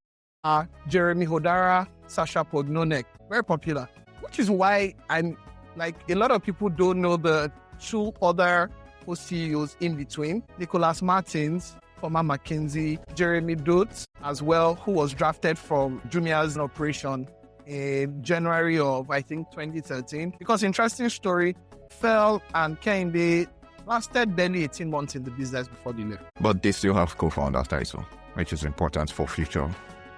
are Jeremy Hodara, Sasha Pognonek, very popular, which is why I'm like a lot of people don't know the 2 other co-CEOs in between. Nicholas Martins, former McKinsey, Jeremy Dutz as well, who was drafted from Jumia's operation in January of, I think, 2013. Because interesting story, Fel and Kehinde lasted barely 18 months in the business before they left. But they still have co-founder title, which is important for future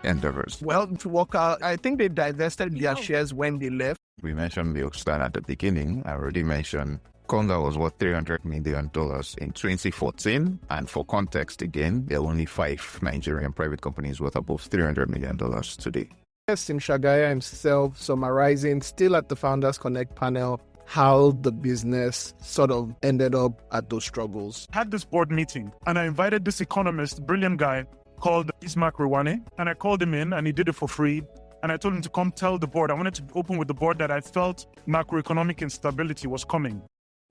endeavors. Well, to work out, I think they divested their shares when they left. We mentioned Milkstan at the beginning. I already mentioned Konga was worth $300 million in 2014. And for context, again, there are only 5 Nigerian private companies worth above $300 million today. Sim Shagaya himself summarizing, still at the Founders Connect panel, how the business sort of ended up at those struggles. I had this board meeting and I invited this economist, brilliant guy, called Ismak Rewane, and I called him in and he did it for free. And I told him to come tell the board. I wanted to be open with the board that I felt macroeconomic instability was coming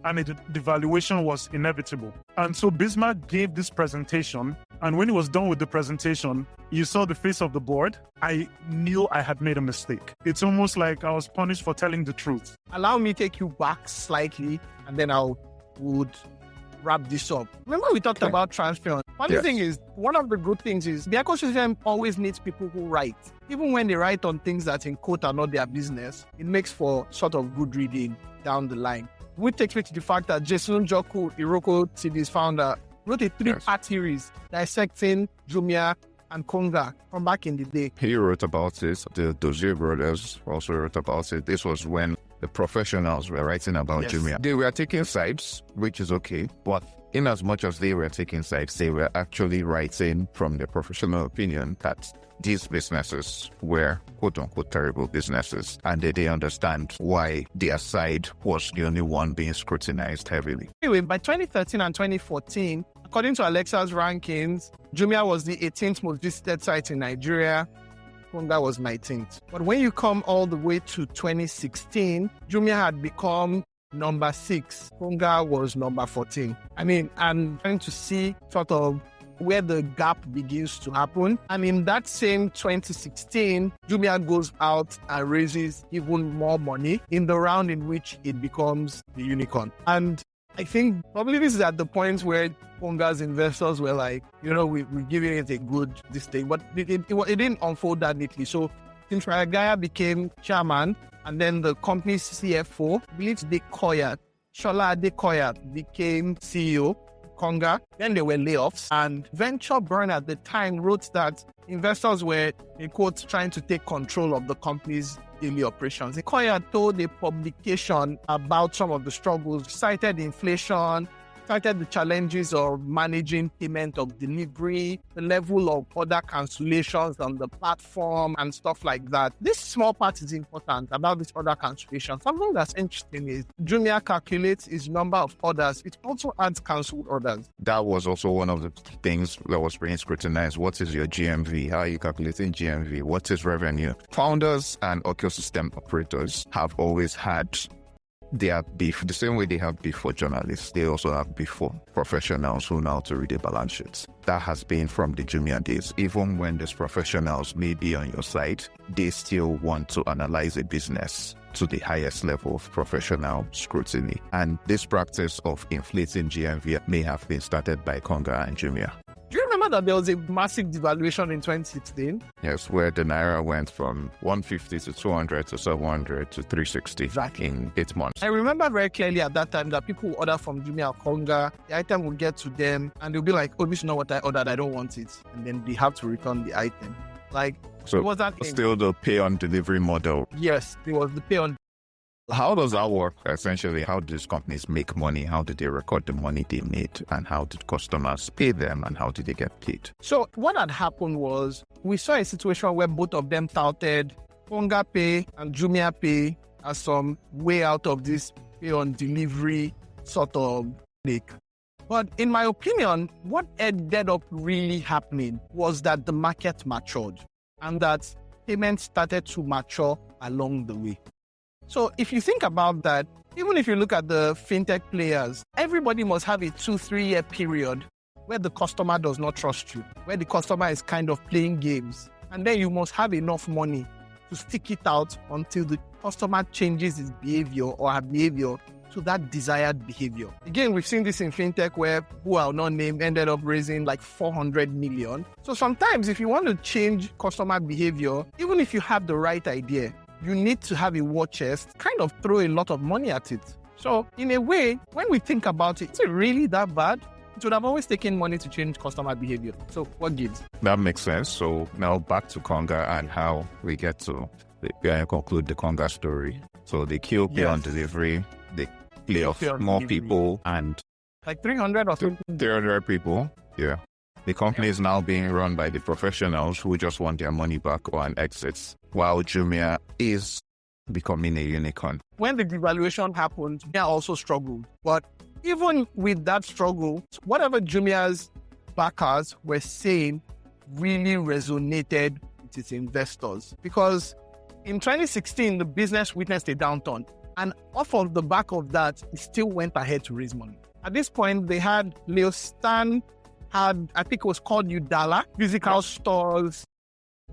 and the valuation was inevitable. And so Bismarck gave this presentation, and when he was done with the presentation, you saw the face of the board. I knew I had made a mistake. It's almost like I was punished for telling the truth. Allow me to take you back slightly, and then I would wrap this up. Remember we talked about transference. Funny thing is, one of the good things is the ecosystem always needs people who write. Even when they write on things that in quote are not their business, it makes for sort of good reading down the line. which takes me to the fact that Jason Joku, Iroko TV's founder, wrote a 3-part series dissecting Jumia and Konga from back in the day. He wrote about it. The Dozier brothers also wrote about it. This was when the professionals were writing about Jumia. They were taking sides, which is okay, but in as much as they were taking sides, they were actually writing from their professional opinion that these businesses were quote-unquote terrible businesses, and they understand why their side was the only one being scrutinized heavily. Anyway, by 2013 and 2014, according to Alexa's rankings, Jumia was the 18th most visited site in Nigeria. Konga was 19th. But when you come all the way to 2016, Jumia had become number 6. Konga was number 14. I mean, I'm trying to see sort of where the gap begins to happen. And in that same 2016, Jumia goes out and raises even more money in the round in which it becomes the unicorn. And I think probably this is at the point where Konga's investors were like, we're giving it a good this thing, but it didn't unfold that neatly. So Tim Shragaya became chairman, and then the company's CFO, I believe Shola Adekoya, became CEO. Konga. Then there were layoffs, and Venture Burn at the time wrote that investors were, in quotes, trying to take control of the company's daily operations. Adekoya told a publication about some of the struggles, cited inflation, cited the challenges of managing payment of delivery, the level of order cancellations on the platform and stuff like that. This small part is important about this order cancellation. Something that's interesting is Jumia calculates its number of orders. It also adds cancelled orders. That was also one of the things that was being scrutinized. What is your GMV? How are you calculating GMV? What is revenue? Founders and ecosystem operators have always had their beef. The same way they have beef for journalists, they also have beef for professionals who know how to read the balance sheets. That has been from the Jumia days. Even when these professionals may be on your side, they still want to analyze a business to the highest level of professional scrutiny. And this practice of inflating GMV may have been started by Konga and Jumia. Do you remember that there was a massive devaluation in 2016? Yes, where the Naira went from 150 to 200 to 700 to 360 in 8 months. I remember very clearly at that time that people would order from Jumia or Konga, the item will get to them and they'll be like, oh, this is not what I ordered, I don't want it. And then they have to return the item. So it was that still the pay on delivery model. Yes, it was the pay on. How does that work? Essentially, how do these companies make money? How do they record the money they made? And how did customers pay them? And how did they get paid? So what had happened was we saw a situation where both of them touted Konga Pay and Jumia Pay as some way out of this pay on delivery sort of lake. But in my opinion, what ended up really happening was that the market matured and that payments started to mature along the way. So if you think about that, even if you look at the fintech players, everybody must have a 2-3 year period where the customer does not trust you, where the customer is kind of playing games. And then you must have enough money to stick it out until the customer changes his behavior or her behavior to that desired behavior. Again, we've seen this in fintech where who are not named ended up raising like 400 million. So sometimes if you want to change customer behavior, even if you have the right idea, you need to have a war chest, kind of throw a lot of money at it. So in a way, when we think about it, is it really that bad? It would have always taken money to change customer behavior. So what gives? That makes sense. So now back to Konga and how we get to conclude the Konga story. So they kill pay on delivery, they lay off more people, and like 300 or something. 300 people, yeah. The company is now being run by the professionals who just want their money back or an exit, while Jumia is becoming a unicorn. When the devaluation happened, Jumia also struggled. But even with that struggle, whatever Jumia's backers were saying really resonated with its investors. Because in 2016, the business witnessed a downturn. And off of the back of that, it still went ahead to raise money. At this point, they had Leo Stan, had, I think it was called Udala, physical stores,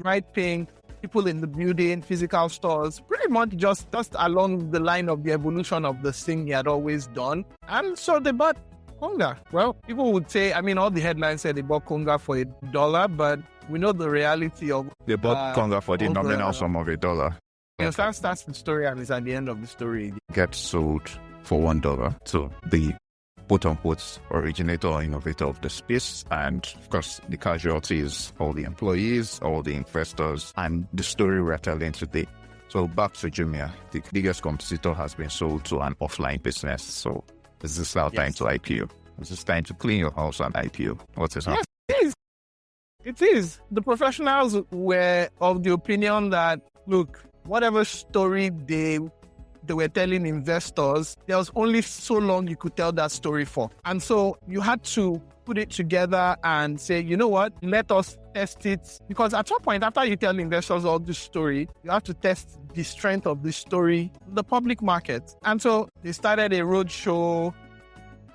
right paying people in the building, physical stores, pretty much just along the line of the evolution of the thing he had always done. And so they bought Konga. Well, people would say, all the headlines said they bought Konga for $1, but we know the reality of... They bought Konga for the nominal sum of $1. That's the story and it's at the end of the story. Gets sold for $1 to the quote-unquote originator or innovator of the space. And of course, the casualties, all the employees, all the investors, and the story we're telling today. So back to Jumia, the biggest competitor has been sold to an offline business. So is this now time to IPO? Is this time to clean your house and IPO? What is happening? Yes, it is. The professionals were of the opinion that, look, whatever story they were telling investors, there was only so long you could tell that story for. And so you had to put it together and say, you know what, let us test it. Because at some point, after you tell investors all this story, you have to test the strength of the story in the public market. And so they started a roadshow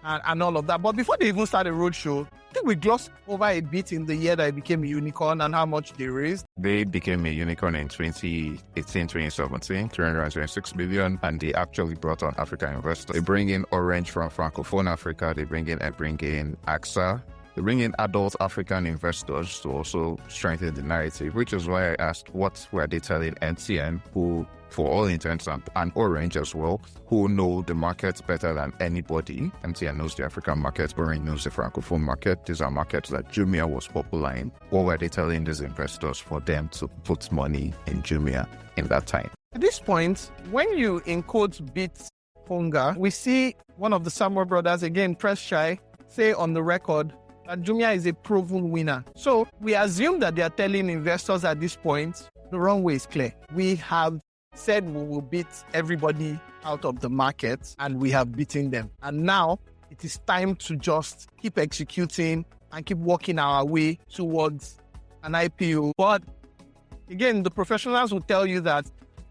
and all of that. But before they even started a roadshow, I think we glossed over a bit in the year that it became a unicorn and how much they raised. They became a unicorn in 2018, 2017, 326 million, and they actually brought on African investors. They bring in Orange from Francophone Africa, they bring in AXA, they bring in adult African investors to also strengthen the narrative, which is why I asked what were they telling MTN, who, for all intents and Orange as well, who know the markets better than anybody. MTN knows the African market, Orange knows the Francophone market. These are markets that Jumia was popular in. What were they telling these investors for them to put money in Jumia in that time? At this point, when you in quotes beat Konga, we see one of the Samuel brothers, again, press shy, say on the record that Jumia is a proven winner. So we assume that they are telling investors at this point, the wrong way is clear. We have said we will beat everybody out of the market and we have beaten them. And now it is time to just keep executing and keep working our way towards an IPO. But again, the professionals will tell you that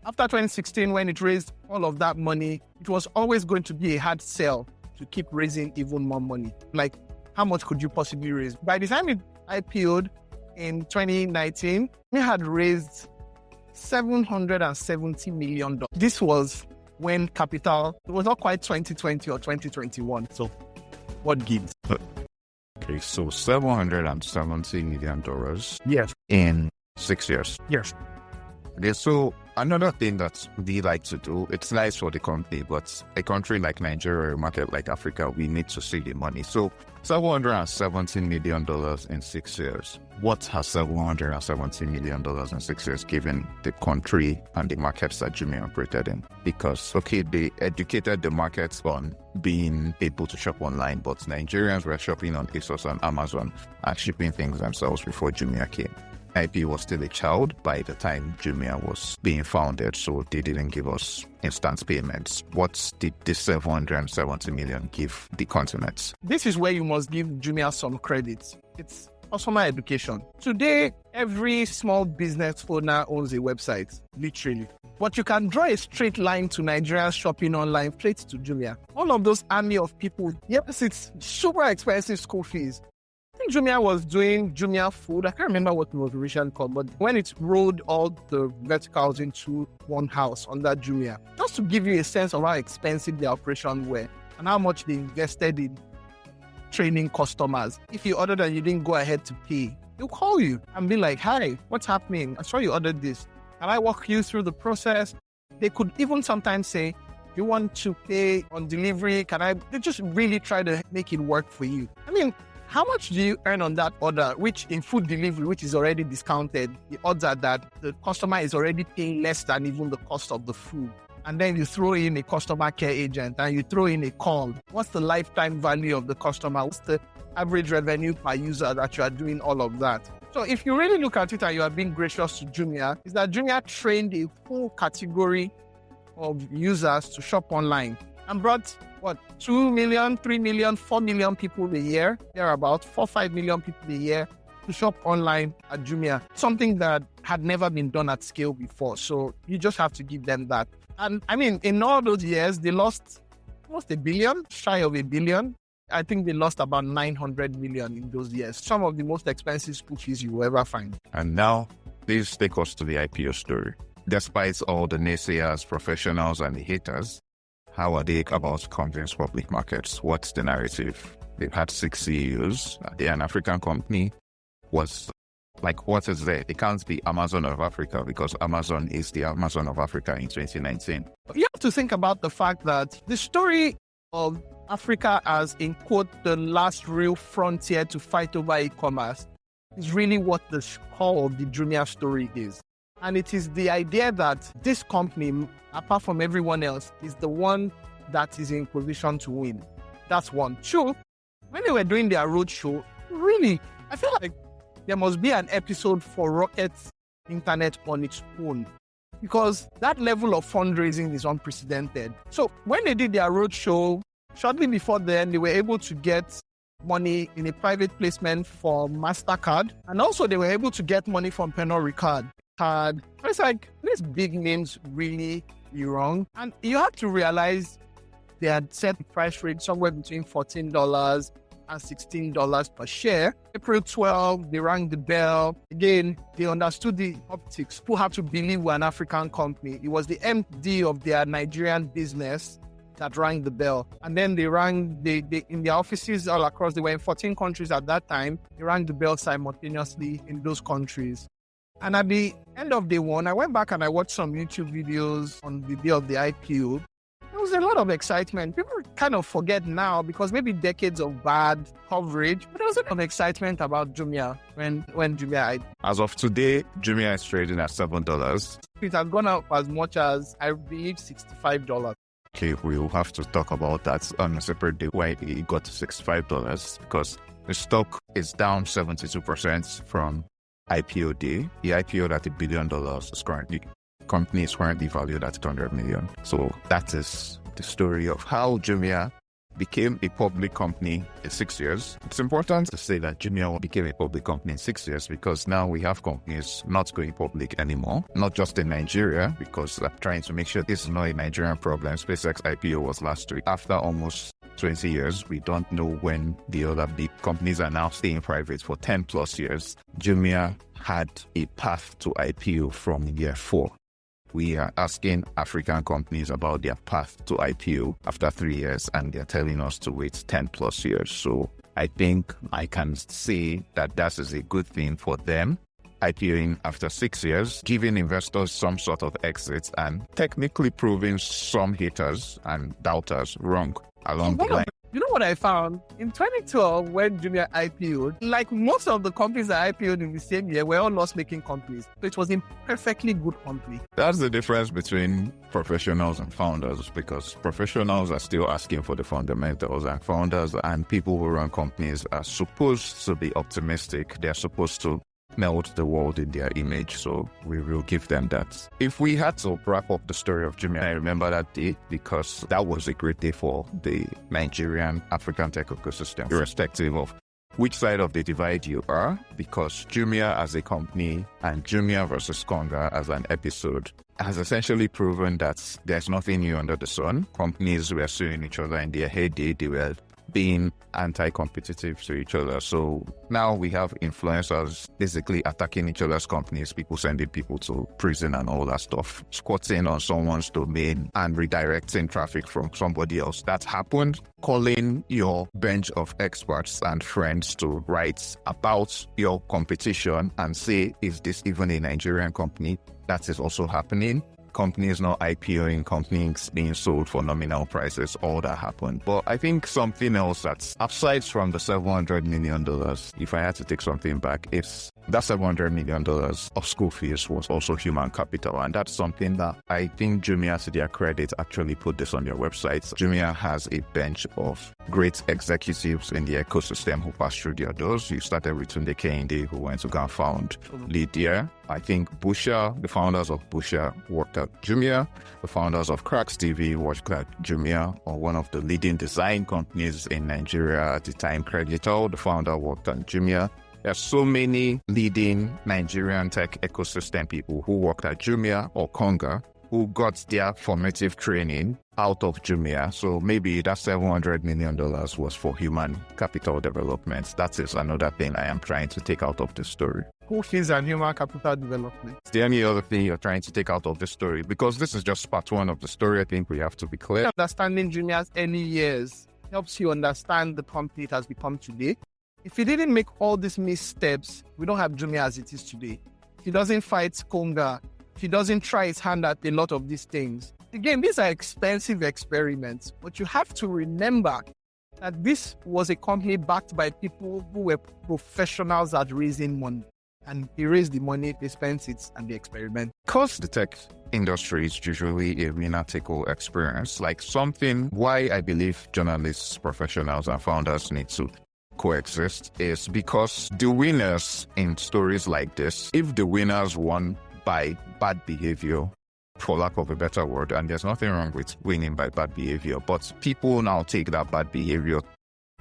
after 2016, when it raised all of that money, it was always going to be a hard sell to keep raising even more money. Like, how much could you possibly raise? By the time it IPO'd in 2019, we had raised $770 million. This was when capital, it was not quite 2020 or 2021. So what gives? Okay, so $770 million. Yes. In 6 years. Yes. Okay, so another thing that we like to do, it's nice for the company, but a country like Nigeria, or a market like Africa, we need to see the money. So $770 million in 6 years. What has $770 million in 6 years given the country and the markets that Jumia operated in? Because, okay, they educated the markets on being able to shop online, but Nigerians were shopping on ASOS and Amazon and shipping things themselves before Jumia came. IP was still a child by the time Jumia was being founded, so they didn't give us instant payments. What did this 770 million give the continent? This is where you must give Jumia some credit. It's customer education. Today, every small business owner owns a website, literally. But you can draw a straight line to Nigerians shopping online, straight to Jumia. All of those army of people, yes, it's super expensive school fees. I think Jumia was doing Jumia Food. I can't remember what it was originally called, but when it rolled all the verticals into one house under Jumia, just to give you a sense of how expensive the operations were and how much they invested in training customers. If you ordered and you didn't go ahead to pay, they'll call you and be like, hi, what's happening? I saw you ordered this. Can I walk you through the process? They could even sometimes say, do you want to pay on delivery? They just really try to make it work for you. I mean, how much do you earn on that order, which in food delivery, which is already discounted, the odds are that the customer is already paying less than even the cost of the food. And then you throw in a customer care agent and you throw in a call. What's the lifetime value of the customer? What's the average revenue per user that you are doing all of that? So if you really look at it and you are being gracious to Jumia, is that Jumia trained a whole category of users to shop online and brought 2 million, 3 million, 4 million people a year. There are about 4-5 million people a year to shop online at Jumia. Something that had never been done at scale before. So you just have to give them that. And I mean, in all those years, they lost almost $1 billion, shy of $1 billion. I think they lost about 900 million in those years. Some of the most expensive school fees you will ever find. And now, please take us to the IPO story. Despite all the naysayers, professionals, and the haters, how are they about to convince public markets? What's the narrative? They've had 6 CEOs. They're an African company. Was Like, what is there? It can't be Amazon of Africa because Amazon is the Amazon of Africa in 2019. You have to think about the fact that the story of Africa as, in quote, the last real frontier to fight over e-commerce is really what the core of the Jumia story is. And it is the idea that this company, apart from everyone else, is the one that is in position to win. That's one. Two, when they were doing their roadshow, really, I feel like there must be an episode for Rocket Internet on its own, because that level of fundraising is unprecedented. So when they did their roadshow, shortly before then, they were able to get money in a private placement for MasterCard. And also they were able to get money from Pernod Ricard. It's like, these big names really be wrong. And you have to realize they had set the price rate somewhere between $14 and $16 per share. April 12, they rang the bell. Again, they understood the optics. People have to believe we're an African company. It was the MD of their Nigerian business that rang the bell. And then they rang, they in their offices all across, they were in 14 countries at that time. They rang the bell simultaneously in those countries. And at the end of day one, I went back and I watched some YouTube videos on the day of the IPO. There was a lot of excitement. People kind of forget now because maybe decades of bad coverage, but there was a lot of excitement about Jumia when Jumia IPO. As of today, Jumia is trading at $7. It has gone up as much as, I believe, $65. Okay, we'll have to talk about that on a separate day why it got to $65, because the stock is down 72% from IPO day. The IPO at $1 billion is currently, company is currently valued at $200 million. So that is the story of how Jumia became a public company in 6 years. It's important to say that Jumia became a public company in 6 years because now we have companies not going public anymore, not just in Nigeria, because I'm trying to make sure this is not a Nigerian problem. SpaceX IPO was last week. After almost 20 years, we don't know when the other big companies are now staying private for 10 plus years. Jumia had a path to IPO from year 4. We are asking African companies about their path to IPO after 3 years, and they're telling us to wait 10 plus years. So I think I can say that that is a good thing for them. IPOing after 6 years, giving investors some sort of exit and technically proving some haters and doubters wrong along the line. You know what I found? In 2012, when Jumia IPO'd, like most of the companies that IPO'd in the same year were all loss-making companies. So it was a perfectly good company. That's the difference between professionals and founders, because professionals are still asking for the fundamentals, and founders and people who run companies are supposed to be optimistic. They're supposed to melt the world in their image, so we will give them that. If we had to wrap up the story of Jumia, I remember that day because that was a great day for the Nigerian African tech ecosystem, irrespective of which side of the divide you are, because Jumia as a company and Jumia versus Konga as an episode has essentially proven that there's nothing new under the sun. Companies were suing each other in their heyday. They were being anti-competitive to each other. So now we have influencers basically attacking each other's companies, people sending people to prison and all that stuff, squatting on someone's domain and redirecting traffic from somebody else. That happened. Calling your bench of experts and friends to write about your competition and say, is this even a Nigerian company? That is also happening. Companies not IPOing, companies being sold for nominal prices, all that happened. But I think something else that's aside from the $700 million, if I had to take something back, it's that $700 million of school fees was also human capital. And that's something that I think Jumia, to their credit, actually put this on their website. Jumia has a bench of great executives in the ecosystem who passed through their doors. You started with Tunde Kehinde, who went to go and found Lydia. I think Busha, the founders of Busha, worked at Jumia. The founders of Cracks TV worked at Jumia, or one of the leading design companies in Nigeria at the time. Creditor, the founder, worked at Jumia. There are so many leading Nigerian tech ecosystem people who worked at Jumia or Konga who got their formative training out of Jumia. So maybe that $700 million was for human capital development. That is another thing I am trying to take out of the story. School fees and human capital development. Is there any other thing you're trying to take out of the story? Because this is just part one of the story. I think we have to be clear. Understanding Jumia's early years helps you understand the company it has become today. If he didn't make all these missteps, we don't have Jumia as it is today. If he doesn't fight Konga, if he doesn't try his hand at a lot of these things. Again, these are expensive experiments, but you have to remember that this was a company backed by people who were professionals at raising money. And he raised the money, they spent it, and they experiment. Because the tech industry is usually a winner-take-all experience, like something why I believe journalists, professionals, and founders need to coexist is because the winners in stories like this, if the winners won by bad behavior, for lack of a better word, and there's nothing wrong with winning by bad behavior, but people now take that bad behavior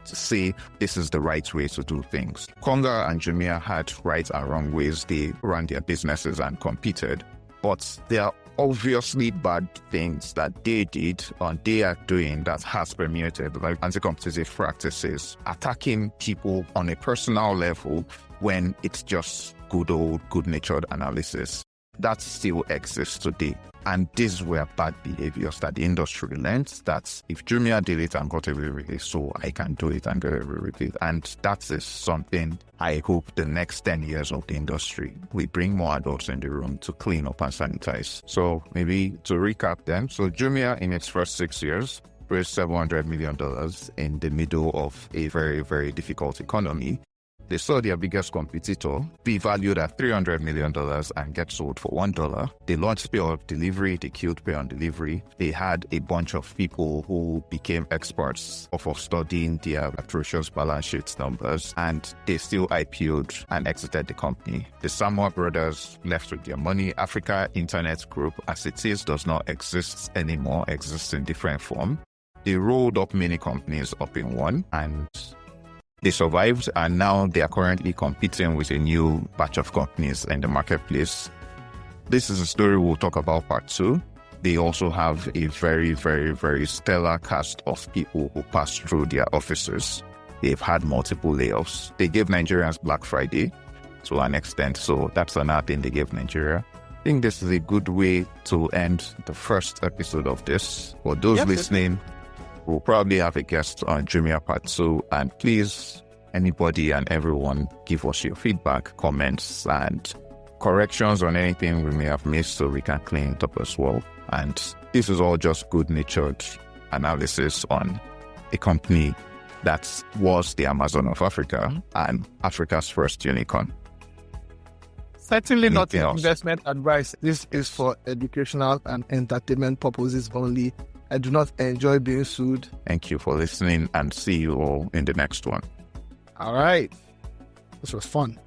to say this is the right way to do things. Konga and Jumia had right and wrong ways they ran their businesses and competed, but there are obviously bad things that they did or they are doing that has permeated, like anti-competitive practices, attacking people on a personal level when it's just good old good-natured analysis. That still exists today. And these were bad behaviors that the industry learned that if Jumia did it and got away with it, so I can do it and get away with it. And that is something I hope the next 10 years of the industry, we bring more adults in the room to clean up and sanitize. So maybe to recap then, so Jumia in its first 6 years raised $700 million in the middle of a very, very difficult economy. They saw their biggest competitor be valued at $300 million and get sold for $1. They launched pay on delivery. They killed pay on delivery. They had a bunch of people who became experts of studying their atrocious balance sheet numbers, and they still IPO'd and exited the company. The Samoa brothers left with their money. Africa Internet Group, as it is, does not exist anymore, exists in different form. They rolled up many companies up in one, and they survived, and now they are currently competing with a new batch of companies in the marketplace. This is a story we'll talk about part 2. They also have a very, very, very stellar cast of people who passed through their offices. They've had multiple layoffs. They gave Nigerians Black Friday to an extent, so that's another thing they gave Nigeria. I think this is a good way to end the first episode of this. For those listening, we'll probably have a guest on Jumia Part 2, and please, anybody and everyone, give us your feedback, comments, and corrections on anything we may have missed so we can clean it up as well. And this is all just good-natured analysis on a company that was the Amazon of Africa and Africa's first unicorn. Certainly not investment advice. This is for educational and entertainment purposes only. I do not enjoy being sued. Thank you for listening, and see you all in the next one. All right. This was fun.